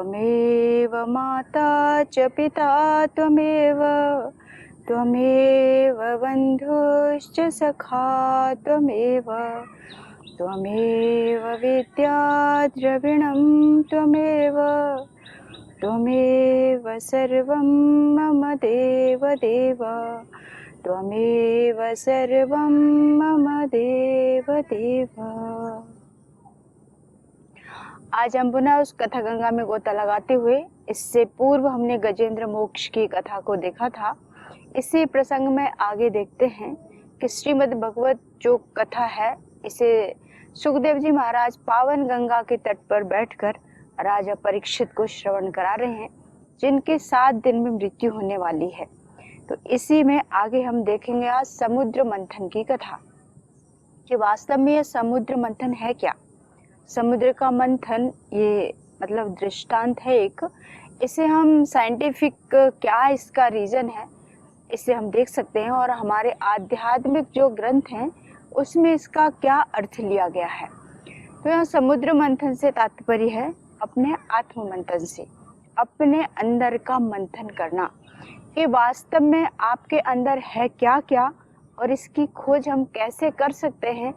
त्वमेव माता च पिता त्वमेव, त्वमेव बन्धुश्च सखा त्वमेव, त्वमेव विद्या द्रविणं त्वमेव, त्वमेव सर्वं मम देवदेव, त्वमेव सर्वं मम देवदेव। आज हम पुनः उस कथा गंगा में गोता लगाते हुए, इससे पूर्व हमने गजेंद्र मोक्ष की कथा को देखा था। इसी प्रसंग में आगे देखते हैं कि श्रीमद् भगवत जो कथा है, इसे सुखदेव जी महाराज पावन गंगा के तट पर बैठकर राजा परीक्षित को श्रवण करा रहे हैं, जिनके 7 दिन में मृत्यु होने वाली है। तो इसी में आगे हम देखेंगे आज समुद्र मंथन की कथा, कि वास्तव में यह समुद्र मंथन है क्या। समुद्र का मंथन ये मतलब दृष्टांत है एक, इसे हम साइंटिफिक क्या इसका रीजन है इसे हम देख सकते हैं, और हमारे आध्यात्मिक जो ग्रंथ हैं उसमें इसका क्या अर्थ लिया गया है। तो यहाँ समुद्र मंथन से तात्पर्य है अपने आत्म मंथन से, अपने अंदर का मंथन करना, कि वास्तव में आपके अंदर है क्या क्या और इसकी खोज हम कैसे कर सकते हैं।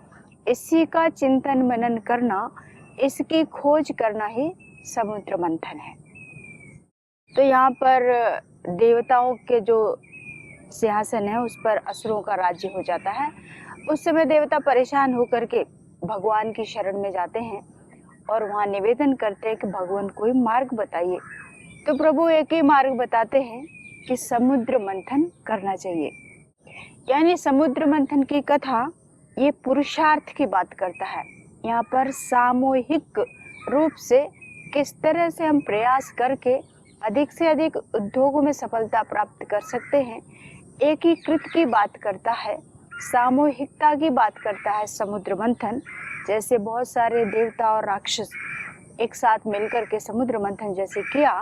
इसी का चिंतन मनन करना, इसकी खोज करना ही समुद्र मंथन है। तो यहाँ पर देवताओं के जो सिंहासन है उस पर असुरों का राज्य हो जाता है। उस समय देवता परेशान होकर के भगवान की शरण में जाते हैं और वहाँ निवेदन करते हैं कि भगवान कोई मार्ग बताइए। तो प्रभु एक ही मार्ग बताते हैं कि समुद्र मंथन करना चाहिए। यानी समुद्र मंथन की कथा ये पुरुषार्थ की बात करता है। यहाँ पर सामूहिक रूप से किस तरह से हम प्रयास करके अधिक से अधिक उद्योगों में सफलता प्राप्त कर सकते हैं, एकीकृत की बात करता है, सामूहिकता की बात करता है समुद्र मंथन। जैसे बहुत सारे देवता और राक्षस एक साथ मिलकर के समुद्र मंथन जैसे किया,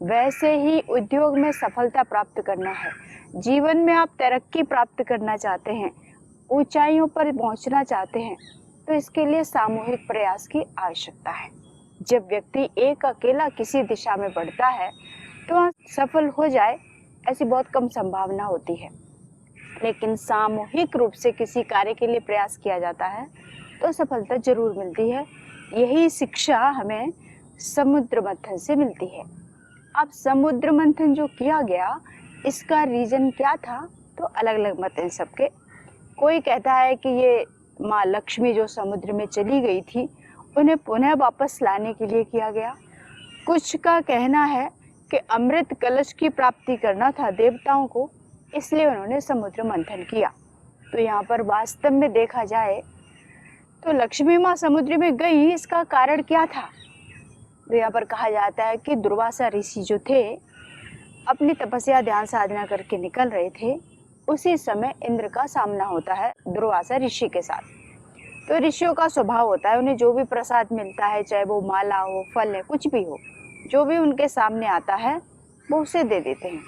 वैसे ही उद्योग में सफलता प्राप्त करना है। जीवन में आप तरक्की प्राप्त करना चाहते हैं, ऊंचाइयों पर पहुंचना चाहते हैं, तो इसके लिए सामूहिक प्रयास की आवश्यकता है। जब व्यक्ति एक अकेला किसी दिशा में बढ़ता है तो सफल हो जाए ऐसी बहुत कम संभावना होती है, लेकिन सामूहिक रूप से किसी कार्य के लिए प्रयास किया जाता है तो सफलता जरूर मिलती है। यही शिक्षा हमें समुद्र मंथन से मिलती है। अब समुद्र मंथन जो किया गया, इसका रीजन क्या था, तो अलग अलग मत हैं सबके। कोई कहता है कि ये माँ लक्ष्मी जो समुद्र में चली गई थी, उन्हें पुनः वापस लाने के लिए किया गया। कुछ का कहना है कि अमृत कलश की प्राप्ति करना था देवताओं को, इसलिए उन्होंने समुद्र मंथन किया। तो यहाँ पर वास्तव में देखा जाए तो लक्ष्मी माँ समुद्र में गई, इसका कारण क्या था। तो यहाँ पर कहा जाता है कि दुर्वासा ऋषि जो थे अपनी तपस्या ध्यान साधना करके निकल रहे थे, उसी समय इंद्र का सामना होता है दुर्वासा ऋषि के साथ। तो ऋषियों का स्वभाव होता है, उन्हें जो भी प्रसाद मिलता है, चाहे वो माला हो, फल है, कुछ भी हो, जो भी उनके सामने आता है वो उसे दे देते हैं।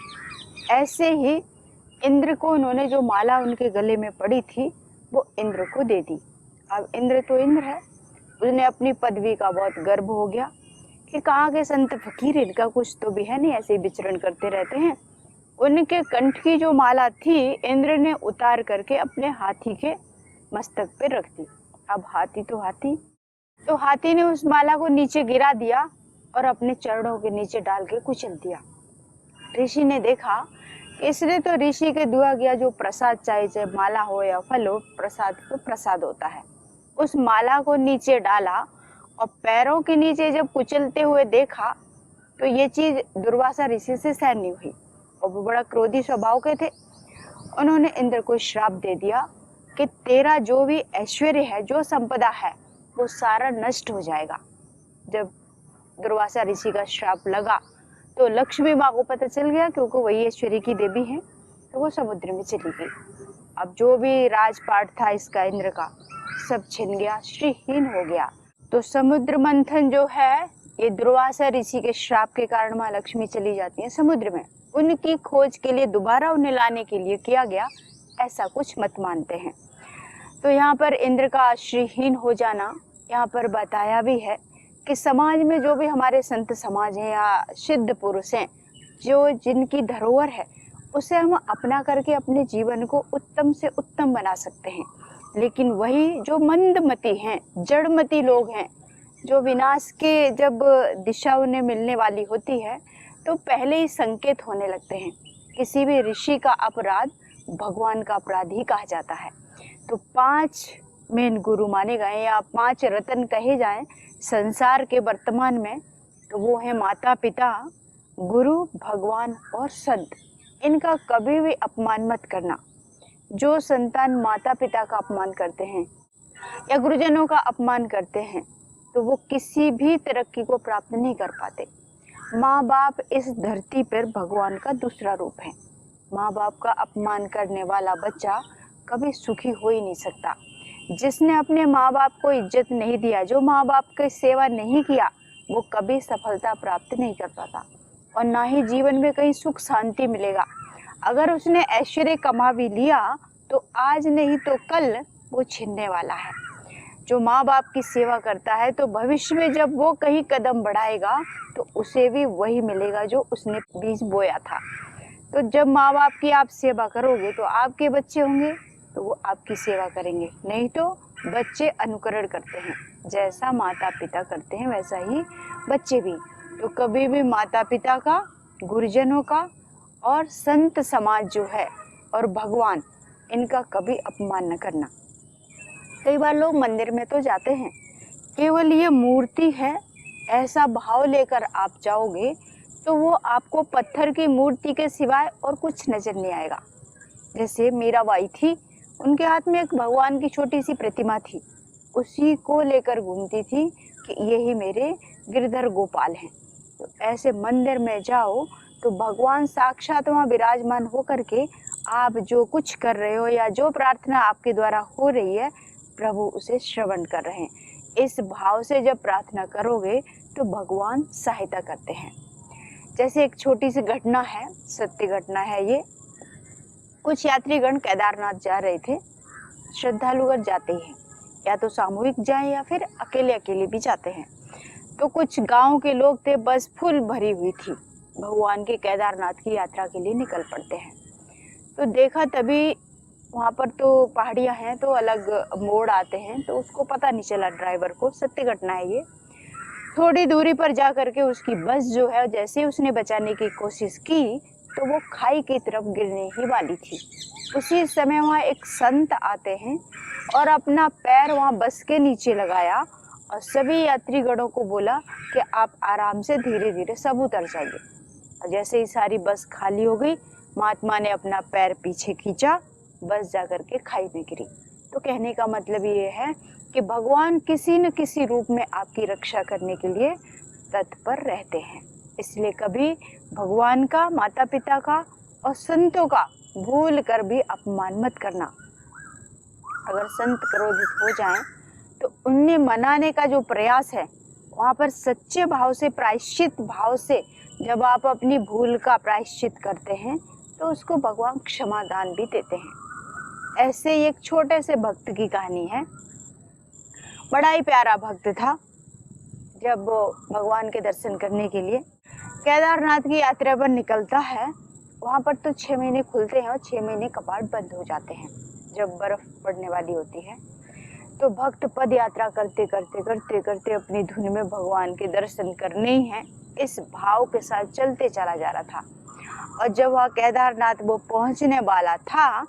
ऐसे ही इंद्र को उन्होंने जो माला उनके गले में पड़ी थी वो इंद्र को दे दी। अब इंद्र तो इंद्र है, उन्हें अपनी पदवी का बहुत गर्व हो गया कि कहाँ के संत फकीर, इनका कुछ तो भी है नहीं, ऐसे ही विचरण करते रहते हैं। उनके कंठ की जो माला थी इंद्र ने उतार करके अपने हाथी के मस्तक पे रख दी। अब हाथी तो हाथी, तो हाथी ने उस माला को नीचे गिरा दिया और अपने चरणों के नीचे डाल के कुचल दिया। ऋषि ने देखा, इसने तो ऋषि के दुआ गया जो प्रसाद, चाहे माला हो या फल हो, प्रसाद तो प्रसाद होता है, उस माला को नीचे डाला और पैरों के नीचे जब कुचलते हुए देखा तो ये चीज दुर्वासा ऋषि से सहन नहीं हुई, और वो बड़ा क्रोधी स्वभाव के थे। उन्होंने इंद्र को श्राप दे दिया कि तेरा जो भी ऐश्वर्य है, जो संपदा है, वो सारा नष्ट हो जाएगा। जब दुर्वासा ऋषि का श्राप लगा तो लक्ष्मी माँ को पता चल गया, क्योंकि वही ऐश्वर्य की देवी है, तो वो समुद्र में चली गई। अब जो भी राजपाट था इसका इंद्र का, सब छिन गया, श्रीहीन हो गया। तो समुद्र मंथन जो है, ये दुर्वासा ऋषि के श्राप के कारण माँ लक्ष्मी चली जाती है समुद्र में, उनकी खोज के लिए, दोबारा उन्हें लाने के लिए किया गया, ऐसा कुछ मत मानते हैं। तो यहाँ पर इंद्र का श्रीहीन हो जाना यहाँ पर बताया भी है कि समाज में जो भी हमारे संत समाज हैं या सिद्ध पुरुष हैं, जो जिनकी धरोहर है, उसे हम अपना करके अपने जीवन को उत्तम से उत्तम बना सकते हैं। लेकिन वही जो मंदमती हैं, जड़मती लोग हैं, जो विनाश के जब दिशा उन्हें मिलने वाली होती है तो पहले ही संकेत होने लगते हैं। किसी भी ऋषि का अपराध भगवान का अपराध ही कहा जाता है। तो 5 मेन गुरु माने गए या 5 रत्न कहे जाएं संसार के वर्तमान में, तो वो है माता पिता, गुरु, भगवान और संत। इनका कभी भी अपमान मत करना। जो संतान माता पिता का अपमान करते हैं या गुरुजनों का अपमान करते हैं तो वो किसी भी तरक्की को प्राप्त नहीं कर पाते। माँ बाप इस धरती पर भगवान का दूसरा रूप है। माँ बाप का अपमान करने वाला बच्चा कभी सुखी हो ही नहीं सकता। जिसने अपने माँ बाप को इज्जत नहीं दिया, जो माँ बाप की सेवा नहीं किया, वो कभी सफलता प्राप्त नहीं कर पाता और ना ही जीवन में कहीं सुख शांति मिलेगा। अगर उसने ऐश्वर्य कमा भी लिया तो आज नहीं तो कल वो छिनने वाला है। जो माँ बाप की सेवा करता है तो भविष्य में जब वो कहीं कदम बढ़ाएगा तो उसे भी वही मिलेगा जो उसने बीज बोया था। तो जब माँ बाप की आप सेवा करोगे तो आपके बच्चे होंगे तो वो आपकी सेवा करेंगे, नहीं तो बच्चे अनुकरण करते हैं। जैसा माता पिता करते हैं वैसा ही बच्चे भी। तो कभी भी माता पिता का, गुरुजनों का और संत समाज जो है और भगवान, इनका कभी अपमान न करना। कई बार लोग मंदिर में तो जाते हैं, केवल ये मूर्ति है ऐसा भाव लेकर आप जाओगे तो वो आपको पत्थर की मूर्ति के सिवाय और कुछ नजर नहीं आएगा। जैसे मीराबाई थी, उनके हाथ में एक भगवान की छोटी सी प्रतिमा थी, उसी को लेकर घूमती थी कि यही मेरे गिरधर गोपाल हैं। तो ऐसे मंदिर में जाओ तो भगवान साक्षात वहाँ विराजमान होकर के आप जो कुछ कर रहे हो या जो प्रार्थना आपके द्वारा हो रही है, प्रभु उसे श्रवण कर रहे हैं। इस भाव से जब प्रार्थना करोगे तो भगवान सहायता करते हैं। जैसे एक छोटी सी घटना है, सत्य घटना है ये। कुछ यात्रीगण केदारनाथ जा रहे थे। श्रद्धालुगण जाते हैं, या तो सामूहिक जाएं या फिर अकेले अकेले भी जाते हैं। तो कुछ गांव के लोग थे, बस फुल भरी हुई थी, भगवान के केदारनाथ की यात्रा के लिए निकल पड़ते हैं। तो देखा तभी वहाँ पर तो पहाड़ियाँ हैं तो अलग मोड़ आते हैं, तो उसको पता नहीं चला ड्राइवर को। सत्य घटना है ये। थोड़ी दूरी पर जा करके उसकी बस जो है, जैसे उसने बचाने की कोशिश की तो वो खाई की तरफ गिरने ही वाली थी। उसी समय वहाँ एक संत आते हैं और अपना पैर वहाँ बस के नीचे लगाया और सभी यात्रीगणों को बोला कि आप आराम से धीरे धीरे सब उतर जाइए। और जैसे ही सारी बस खाली हो गई, महात्मा ने अपना पैर पीछे खींचा, बस जाकर के खाई में गिरी। तो कहने का मतलब ये है कि भगवान किसी न किसी रूप में आपकी रक्षा करने के लिए तत्पर रहते हैं। इसलिए कभी भगवान का, माता पिता का और संतों का भूल कर भी अपमान मत करना। अगर संत क्रोधित हो जाएं तो उन्हें मनाने का जो प्रयास है, वहाँ पर सच्चे भाव से, प्रायश्चित भाव से जब आप अपनी भूल का प्रायश्चित करते हैं तो उसको भगवान क्षमा दान भी देते हैं। ऐसे ही एक छोटे से भक्त की कहानी है। बड़ा ही प्यारा भक्त था। जब भगवान के दर्शन करने के लिए केदारनाथ की यात्रा पर निकलता है, वहाँ पर तो 6 महीने खुलते हैं और 6 महीने कपाट बंद हो जाते हैं जब बर्फ पड़ने वाली होती है। तो भक्त पद यात्रा करते करते करते करते अपनी धुन में भगवान के दर्शन करने ही हैं, इस भाव के साथ चलते चला जा रहा था। और जब वह केदारनाथ वो पहुँचने वाला था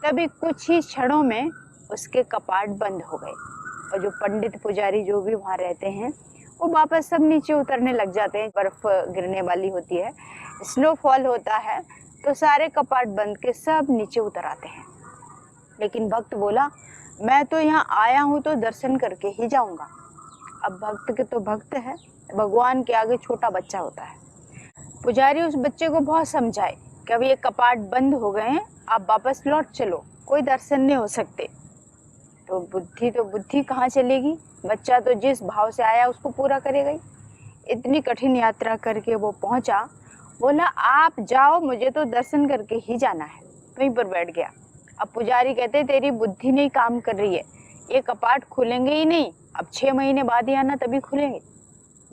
तभी कुछ ही क्षणों में उसके कपाट बंद हो गए और जो पंडित पुजारी जो भी वहाँ रहते हैं वो वापस सब नीचे उतरने लग जाते हैं। बर्फ गिरने वाली होती है, स्नोफॉल होता है, तो सारे कपाट बंद के सब नीचे उतर आते हैं। लेकिन भक्त बोला, मैं तो यहाँ आया हूँ तो दर्शन करके ही जाऊँगा। अब भक्त के तो भक्त है, भगवान के आगे छोटा बच्चा होता है। पुजारी उस बच्चे को बहुत समझाए कि अब ये कपाट बंद हो गए हैं, आप वापस लौट चलो, कोई दर्शन नहीं हो सकते। तो बुद्धि कहाँ चलेगी? बच्चा तो जिस भाव से आया उसको पूरा करेगा ही। इतनी कठिन यात्रा करके वो पहुंचा, बोला आप जाओ, मुझे तो दर्शन करके ही जाना है। वहीं पर बैठ गया। अब पुजारी कहते तेरी बुद्धि नहीं काम कर रही है, ये कपाट खुलेंगे ही नहीं, अब 6 महीने बाद ही आना तभी खुलेंगे।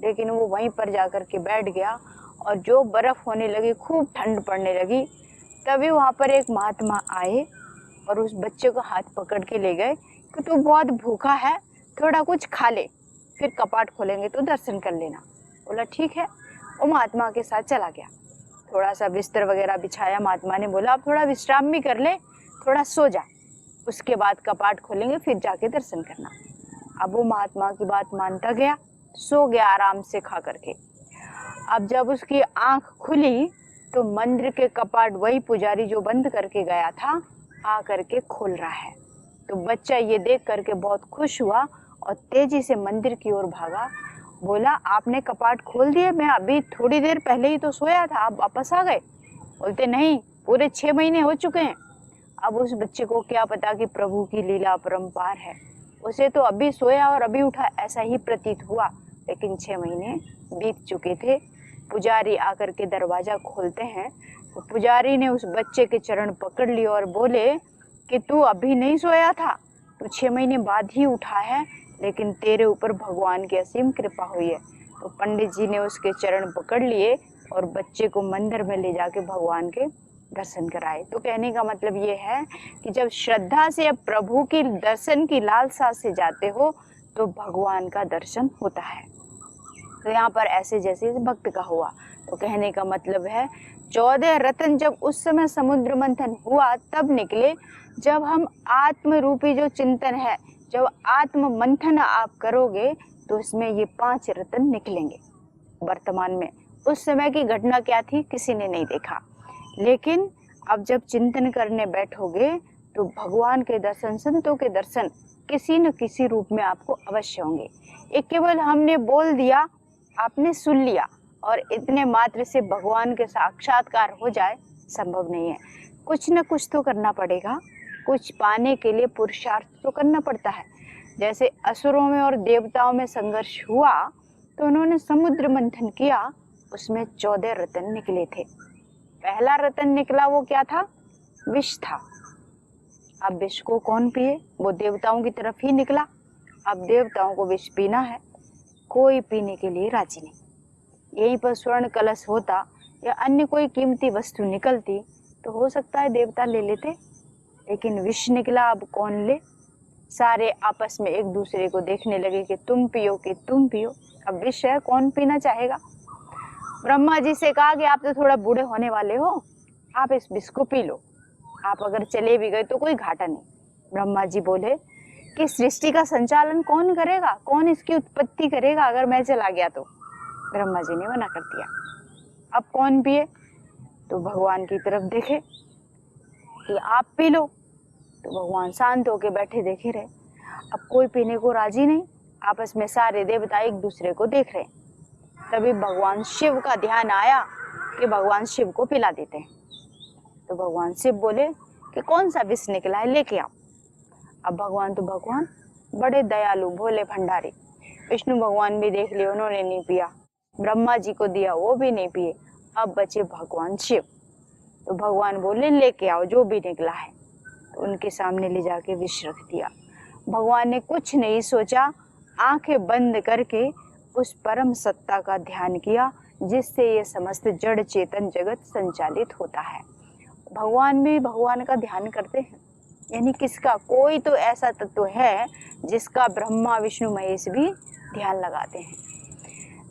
लेकिन वो वहीं पर जाकर के बैठ गया और जो बर्फ होने लगी, खूब ठंड पड़ने लगी। तभी वहाँ पर एक महात्मा आए और उस बच्चे को हाथ पकड़ के ले गए कि तू बहुत भूखा है, थोड़ा कुछ खा ले, फिर कपाट खोलेंगे तो दर्शन कर लेना। बोला ठीक है। वो महात्मा के साथ चला गया। थोड़ा सा बिस्तर वगैरह बिछाया। महात्मा ने बोला अब थोड़ा विश्राम भी कर ले, थोड़ा सो जा, उसके बाद कपाट खोलेंगे फिर जाके दर्शन करना। अब वो महात्मा की बात मानता गया, सो गया आराम से खा करके। अब जब उसकी आंख खुली तो मंदिर के कपाट वही पुजारी जो बंद करके गया था आ करके खोल रहा है। तो बच्चा ये देख करके बहुत खुश हुआ और तेजी से मंदिर की ओर भागा। बोला आपने कपाट खोल दिए, मैं अभी थोड़ी देर पहले ही तो सोया था, आप वापस आ गए। बोलते नहीं, पूरे 6 महीने हो चुके हैं। अब उस बच्चे को क्या पता कि प्रभु की लीला अपरंपार है। उसे तो अभी सोया और अभी उठा ऐसा ही प्रतीत हुआ, लेकिन 6 महीने बीत चुके थे। पुजारी आकर के दरवाजा खोलते हैं तो पुजारी ने उस बच्चे के चरण पकड़ लिए और बोले कि तू अभी नहीं सोया था, तू 6 महीने बाद ही उठा है, लेकिन तेरे ऊपर भगवान की असीम कृपा हुई है। तो पंडित जी ने उसके चरण पकड़ लिए और बच्चे को मंदिर में ले जाके भगवान के दर्शन कराए। तो कहने का मतलब ये है कि जब श्रद्धा से अब प्रभु की दर्शन की लालसा से जाते हो तो भगवान का दर्शन होता है। तो यहाँ पर ऐसे जैसे इस भक्त का हुआ। तो कहने का मतलब है 14 रत्न जब उस समय समुद्र मंथन हुआ तब निकले, जब हम आत्म रूपी जो चिंतन है, जब आत्म मंथन आप करोगे तो इसमें ये 5 रत्न निकलेंगे। वर्तमान में उस समय की घटना क्या थी किसी ने नहीं देखा, लेकिन अब जब चिंतन करने बैठोगे तो भगवान के दर्शन, संतों के दर्शन किसी न किसी रूप में आपको अवश्य होंगे। एक केवल हमने बोल दिया, आपने सुन लिया और इतने मात्र से भगवान के साक्षात्कार हो जाए, संभव नहीं है। कुछ न कुछ तो करना पड़ेगा, कुछ पाने के लिए पुरुषार्थ तो करना पड़ता है। जैसे असुरों में और देवताओं में संघर्ष हुआ तो उन्होंने समुद्र मंथन किया, उसमें 14 रत्न निकले थे। पहला रत्न निकला वो क्या था? विष था। अब विष को कौन पिए? वो देवताओं की तरफ ही निकला। अब देवताओं को विष पीना है, कोई पीने के लिए राजी नहीं। यहीं पर स्वर्ण कलश होता या अन्य कोई कीमती वस्तु निकलती तो हो सकता है देवता ले लेते, लेकिन विष निकला, अब कौन ले? सारे आपस में एक दूसरे को देखने लगे कि तुम पियो कि तुम पियो। अब विष है, कौन पीना चाहेगा? ब्रह्मा जी से कहा कि आप तो थोड़ा बूढ़े होने वाले हो, आप इस विष को पी लो, आप अगर चले भी गए तो कोई घाटा नहीं। ब्रह्मा जी बोले कि सृष्टि का संचालन कौन करेगा, कौन इसकी उत्पत्ति करेगा अगर मैं चला गया तो? ब्रह्मा जी ने मना कर दिया। अब कौन पिए? तो भगवान की तरफ देखे कि आप पी लो, तो भगवान शांत होके बैठे देखे रहे। अब कोई पीने को राजी नहीं, आपस में सारे देवता एक दूसरे को देख रहे। तभी भगवान शिव का ध्यान आया कि भगवान शिव को पिला देते हैं। तो भगवान शिव बोले कि कौन सा विष निकला है, लेके आओ। अब भगवान तो भगवान, बड़े दयालु भोले भंडारी। विष्णु भगवान भी देख लिए, उन्होंने नहीं पिया। ब्रह्मा जी को दिया, वो भी नहीं पिए। अब बचे भगवान शिव। तो भगवान बोले लेके आओ जो भी निकला है। तो उनके सामने ले जाके विष रख दिया। भगवान ने कुछ नहीं सोचा, आंखें बंद करके उस परम सत्ता का ध्यान किया जिससे ये समस्त जड़ चेतन जगत संचालित होता है। भगवान भी भगवान का ध्यान करते हैं, यानी किसका? कोई तो ऐसा तत्व है जिसका ब्रह्मा विष्णु महेश भी ध्यान लगाते हैं।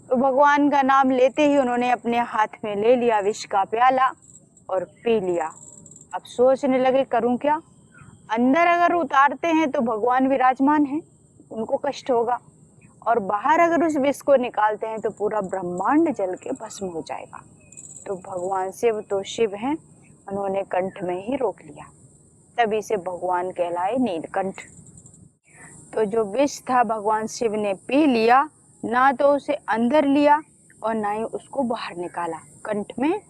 तो भगवान का नाम लेते ही उन्होंने अपने हाथ में ले लिया विष का प्याला और पी लिया। अब सोचने लगे करूं क्या? अंदर अगर उतारते हैं तो भगवान विराजमान हैं, उनको कष्ट होगा, और बाहर अगर उस विष को निकालते हैं तो पूरा ब्रह्मांड जल के भस्म हो जाएगा। तो भगवान शिव तो शिव हैं, उन्होंने कंठ में ही रोक लिया, तभी से भगवान कहलाए नीलकंठ। तो जो विष था भगवान शिव ने पी लिया, ना तो उसे अंदर लिया और ना ही उसको बाहर निकाला, कंठ में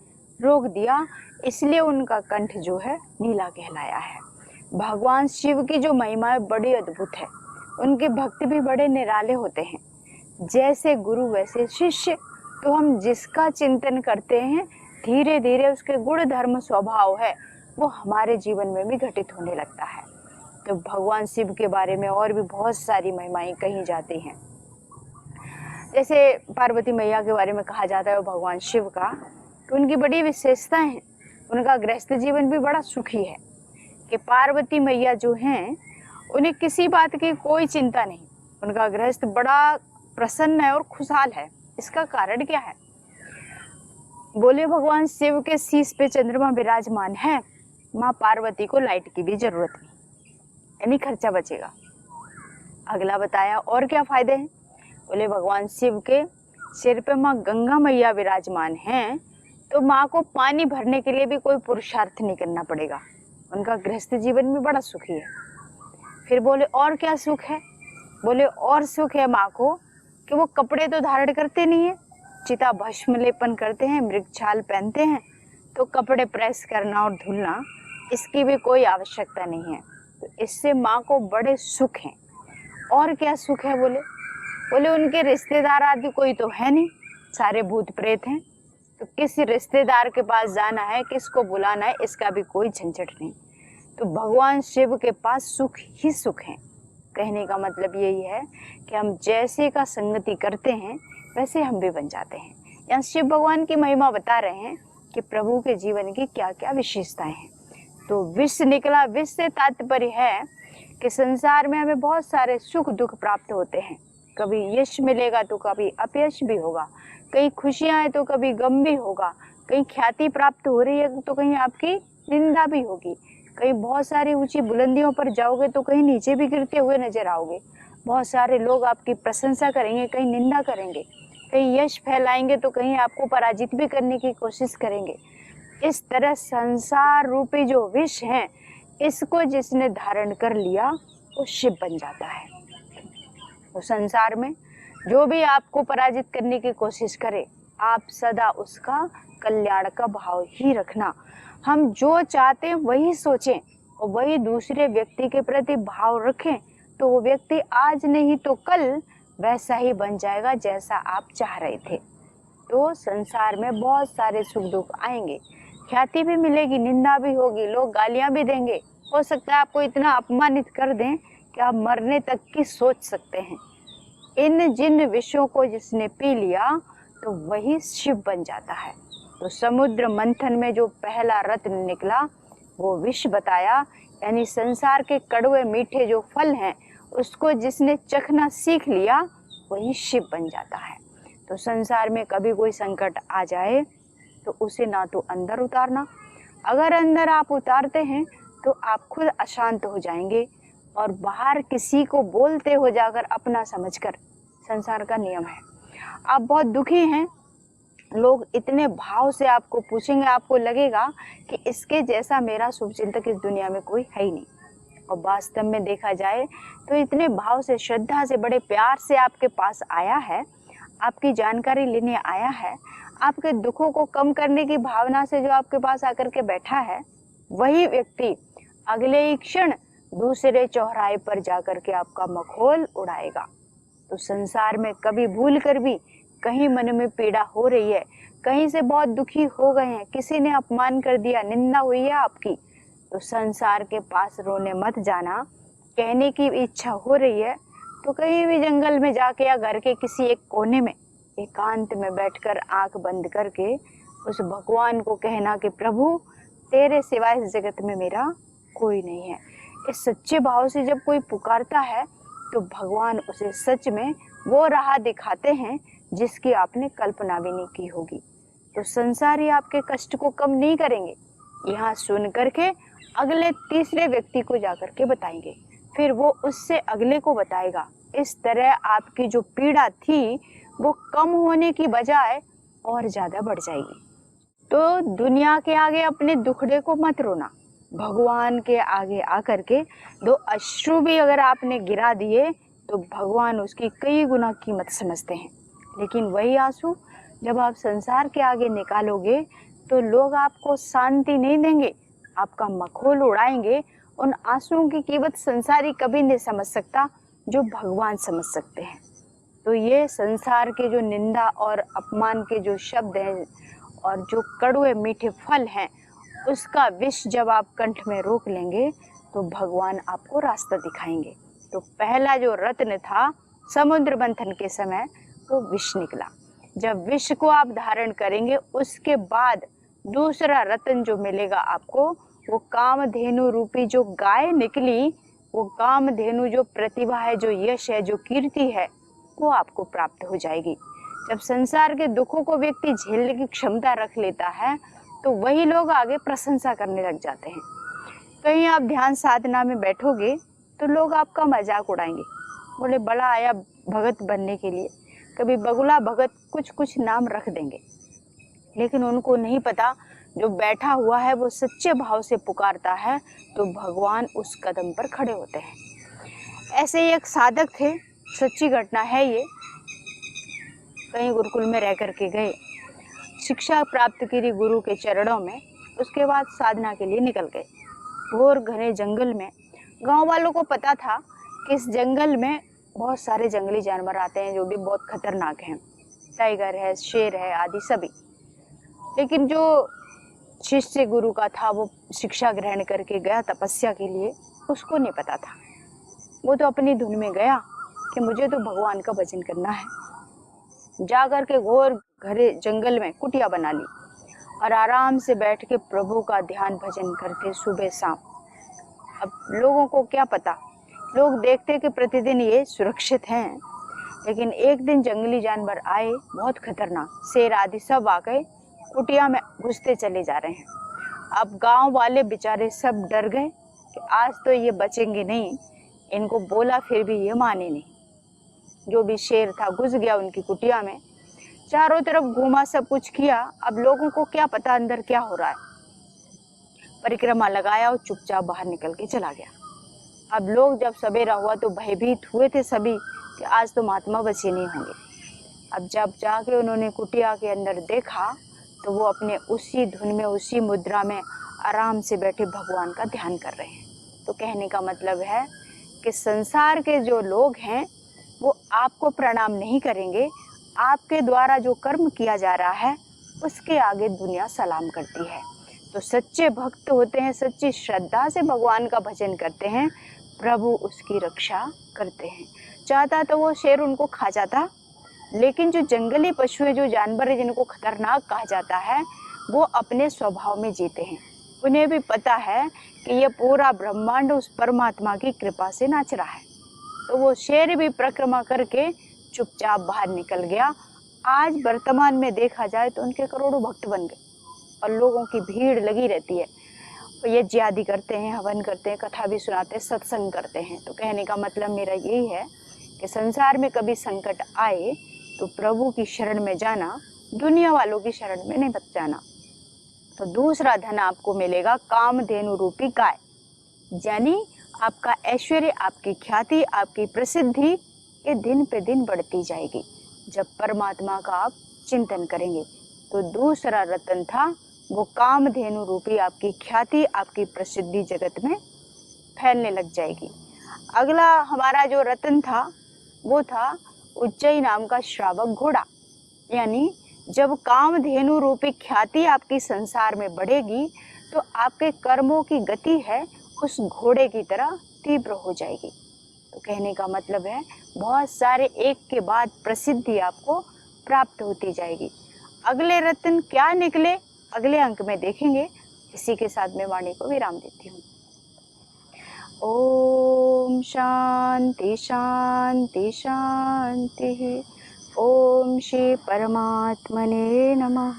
रोक दिया, इसलिए उनका कंठ जो है नीला कहलाया है। भगवान शिव की जो महिमा बड़ी अद्भुत है, उनके भक्त भी बड़े निराले होते हैं। जैसे गुरु वैसे शिष्य। तो हम जिसका चिंतन करते हैं धीरे धीरे उसके गुण धर्म स्वभाव है वो हमारे जीवन में भी घटित होने लगता है। तो भगवान शिव के बारे में और भी बहुत सारी महिमाएं कही जाती हैं। जैसे पार्वती मैया के बारे में कहा जाता है भगवान शिव का, तो उनकी बड़ी विशेषताएं हैं। उनका गृहस्थ जीवन भी बड़ा सुखी है कि पार्वती मैया जो हैं उन्हें किसी बात की कोई चिंता नहीं। उनका गृहस्थ बड़ा प्रसन्न है और खुशहाल है। इसका कारण क्या है? बोले भगवान शिव के शीश पे चंद्रमा विराजमान है, माँ पार्वती को लाइट की भी जरूरत नहीं, यानी खर्चा बचेगा। अगला बताया और क्या फायदे हैं? बोले भगवान शिव के सिर पे माँ गंगा मैया विराजमान हैं, तो माँ को पानी भरने के लिए भी कोई पुरुषार्थ नहीं करना पड़ेगा। उनका गृहस्थ जीवन भी बड़ा सुखी है। फिर बोले और क्या सुख है? बोले और सुख है माँ को कि वो कपड़े तो धारण करते नहीं है, चिता भस्म लेपन करते हैं, मृग छाल पहनते हैं, तो कपड़े प्रेस करना और धुलना इसकी भी कोई आवश्यकता नहीं है। तो इससे माँ को बड़े सुख हैं। और क्या सुख है? बोले उनके रिश्तेदार आदि कोई तो है नहीं, सारे भूत प्रेत हैं, तो किस रिश्तेदार के पास जाना है, किसको बुलाना है, इसका भी कोई झंझट नहीं। तो भगवान शिव के पास सुख ही सुख है। कहने का मतलब यही है कि हम जैसे का संगति करते हैं वैसे हम भी बन जाते हैं। यहाँ शिव भगवान की महिमा बता रहे हैं कि प्रभु के जीवन की क्या क्या विशेषताएं हैं। तो विष निकला, विष से तात्पर्य है कि संसार में हमें बहुत सारे सुख दुख प्राप्त होते हैं। कभी यश मिलेगा तो कभी अपयश भी होगा, कहीं खुशियां हैं तो कभी गम भी होगा, कहीं ख्याति प्राप्त हो रही है तो कहीं आपकी निंदा भी होगी, कहीं बहुत सारी ऊंची बुलंदियों पर जाओगे तो कहीं नीचे भी गिरते हुए नजर आओगे। बहुत सारे लोग आपकी प्रशंसा करेंगे, कहीं निंदा करेंगे, कहीं यश फैलाएंगे तो कहीं आपको पराजित भी करने की कोशिश करेंगे। इस तरह संसार रूपी जो विष है, इसको जिसने धारण कर लिया वो शिव बन जाता है। तो संसार में जो भी आपको पराजित करने की कोशिश करे, आप सदा उसका कल्याण का भाव ही रखना। हम जो चाहते हैं वही सोचें और वही दूसरे व्यक्ति के प्रति भाव रखें, तो वो व्यक्ति आज नहीं तो कल वैसा ही बन जाएगा जैसा आप चाह रहे थे। तो संसार में बहुत सारे सुख दुख आएंगे, ख्याति भी मिलेगी, निंदा भी होगी, लोग गालियां भी देंगे, हो सकता है आपको इतना अपमानित कर दें कि आप मरने तक की सोच सकते हैं। इन जिन विषयों को जिसने पी लिया तो वही शिव बन जाता है। तो समुद्र मंथन में जो पहला रत्न निकला वो विष बताया, यानी संसार के कड़वे मीठे जो फल हैं उसको जिसने चखना सीख लिया वही शिव बन जाता है। तो संसार में कभी कोई संकट आ जाए तो उसे ना तो अंदर उतारना, अगर अंदर आप उतारते हैं तो आप खुद अशांत हो जाएंगे और बाहर किसी को बोलते हो जाकर अपना समझकर। संसार का नियम है, आप बहुत दुखी हैं, लोग इतने भाव से आपको पूछेंगे, आपको लगेगा कि इसके जैसा मेरा शुभचिंतक इस दुनिया में कोई है ही नहीं। और वास्तव में देखा जाए तो इतने भाव से, श्रद्धा से, बड़े प्यार से आपके पास आया है, आपकी जानकारी लेने आया है, आपके दुखों को कम करने की भावना से जो आपके पास आकर के बैठा है, वही व्यक्ति अगले ही क्षण दूसरे चौराहे पर जाकर के आपका मखौल उड़ाएगा। तो संसार में कभी भूल कर भी कहीं मन में पीड़ा हो रही है, कहीं से बहुत दुखी हो गए हैं, किसी ने अपमान कर दिया, निंदा हुई है आपकी, तो संसार के पास रोने मत जाना। कहने की इच्छा हो रही है तो कहीं भी जंगल में जाके या घर के किसी एक कोने में एकांत में बैठकर आंख बंद करके उस भगवान को कहना कि प्रभु तेरे सिवाय इस जगत में मेरा कोई नहीं है। इस सच्चे भाव से जब कोई पुकारता है तो भगवान उसे सच में वो राह दिखाते हैं जिसकी आपने कल्पना भी नहीं की होगी। तो संसारी आपके कष्ट को कम नहीं करेंगे, यहाँ सुन करके अगले तीसरे व्यक्ति को जाकर के बताएंगे, फिर वो उससे अगले को बताएगा। इस तरह आपकी जो पीड़ा थी वो कम होने की बजाय और ज्यादा बढ़ जाएगी। तो दुनिया के आगे अपने दुखड़े को मत रोना, भगवान के आगे आकर के 2 अश्रु भी अगर आपने गिरा दिए तो भगवान उसकी कई गुना कीमत समझते हैं। लेकिन वही आंसू जब आप संसार के आगे निकालोगे तो लोग आपको शांति नहीं देंगे, आपका मखौल उड़ाएंगे। उन आंसुओं की कीमत संसारी कभी नहीं समझ सकता जो भगवान समझ सकते हैं। तो ये संसार के जो निंदा और अपमान के जो शब्द हैं और जो कड़वे मीठे फल हैं, उसका विष जब आप कंठ में रोक लेंगे तो भगवान आपको रास्ता दिखाएंगे। तो पहला जो रत्न था समुद्र मंथन के समय, वो विष निकला। जब विष को आप धारण करेंगे उसके बाद दूसरा रत्न जो मिलेगा आपको, वो कामधेनु रूपी जो गाय निकली, वो कामधेनु जो प्रतिभा है, जो यश है, जो कीर्ति है, वो आपको प्राप्त हो जाएगी। जब संसार के दुखों को व्यक्ति झेलने की क्षमता रख लेता है तो वही लोग आगे प्रशंसा करने लग जाते हैं। कहीं आप ध्यान साधना में बैठोगे तो लोग आपका मजाक उड़ाएंगे, बोले बड़ा आया भगत बनने के लिए, कभी बगुला भगत कुछ कुछ नाम रख देंगे। लेकिन उनको नहीं पता जो बैठा हुआ है वो सच्चे भाव से पुकारता है तो भगवान उस कदम पर खड़े होते हैं। ऐसे ही एक साधक थे, सच्ची घटना है ये, कहीं गुरुकुल में रह करके गए, शिक्षा प्राप्त करी गुरु के चरणों में, उसके बाद साधना के लिए निकल गए। घोर घने जंगल में, गांव वालों को पता था कि इस जंगल में बहुत सारे जंगली जानवर आते हैं जो भी बहुत खतरनाक हैं, टाइगर है, शेर है आदि सभी। लेकिन जो शिष्य गुरु का था वो शिक्षा ग्रहण करके गया तपस्या के लिए, उसको नहीं पता था। वो तो अपनी धुन में गया कि मुझे तो भगवान का भजन करना है। जा कर के घोर घरे जंगल में कुटिया बना ली और आराम से बैठ के प्रभु का ध्यान भजन करते सुबह शाम। अब लोगों को क्या पता, लोग देखते कि प्रतिदिन ये सुरक्षित हैं, लेकिन एक दिन जंगली जानवर आए, बहुत खतरनाक, शेर आदि सब आ गए, कुटिया में घुसते चले जा रहे हैं। अब गांव वाले बेचारे सब डर गए कि आज तो ये बचेंगे नहीं। इनको बोला फिर भी ये माने नहीं। जो भी शेर था घुस गया उनकी कुटिया में, चारों तरफ घूमा, सब कुछ किया। अब लोगों को क्या पता अंदर क्या हो रहा है। परिक्रमा लगाया और चुपचाप बाहर निकल के चला गया। अब लोग जब सवेरा हुआ तो भयभीत हुए थे सभी कि आज तो महात्मा बचे नहीं होंगे। अब जब जाके उन्होंने कुटिया के अंदर देखा तो वो अपने उसी धुन में, उसी मुद्रा में आराम से बैठे भगवान का ध्यान कर रहे हैं। तो कहने का मतलब है कि संसार के जो लोग हैं वो आपको प्रणाम नहीं करेंगे, आपके द्वारा जो कर्म किया जा रहा है उसके आगे दुनिया सलाम करती है। तो सच्चे भक्त होते हैं, सच्ची श्रद्धा से भगवान का भजन करते हैं, प्रभु उसकी रक्षा करते हैं। चाहता तो वो शेर उनको खा जाता, लेकिन जो जंगली पशु है, जो जानवर है जिनको खतरनाक कहा जाता है, वो अपने स्वभाव में जीते हैं। उन्हें भी पता है कि ये पूरा ब्रह्मांड उस परमात्मा की कृपा से नाच रहा है। तो वो शेर भी परिक्रमा करके चुपचाप बाहर निकल गया। आज वर्तमान में देखा जाए तो उनके करोड़ों भक्त बन गए और लोगों की भीड़ लगी रहती है। यज्ञ आदि करते हैं, हवन करते हैं, कथा भी सुनाते हैं, सत्संग करते हैं। तो कहने का मतलब मेरा यही है कि संसार में कभी संकट आए तो प्रभु की शरण में जाना, दुनिया वालों की शरण में नहीं बच जाना। तो दूसरा धन आपको मिलेगा कामधेनु रूपी गाय, यानी आपका ऐश्वर्य, आपकी ख्याति, आपकी प्रसिद्धि ये दिन पे दिन बढ़ती जाएगी जब परमात्मा का आप चिंतन करेंगे। तो दूसरा रत्न था वो कामधेनु रूपी आपकी ख्याति, आपकी प्रसिद्धि जगत में फैलने लग जाएगी। अगला हमारा जो रत्न था वो था उज्जयी नाम का श्रावक घोड़ा, यानी जब कामधेनु रूपी ख्याति आपकी संसार में बढ़ेगी तो आपके कर्मों की गति है उस घोड़े की तरह तीव्र हो जाएगी। तो कहने का मतलब है बहुत सारे एक के बाद प्रसिद्धि आपको प्राप्त होती जाएगी। अगले रत्न क्या निकले अगले अंक में देखेंगे। इसी के साथ में वाणी को विराम देती हूँ। ओम शांति शांति शांति। ओम श्री परमात्मने नमः।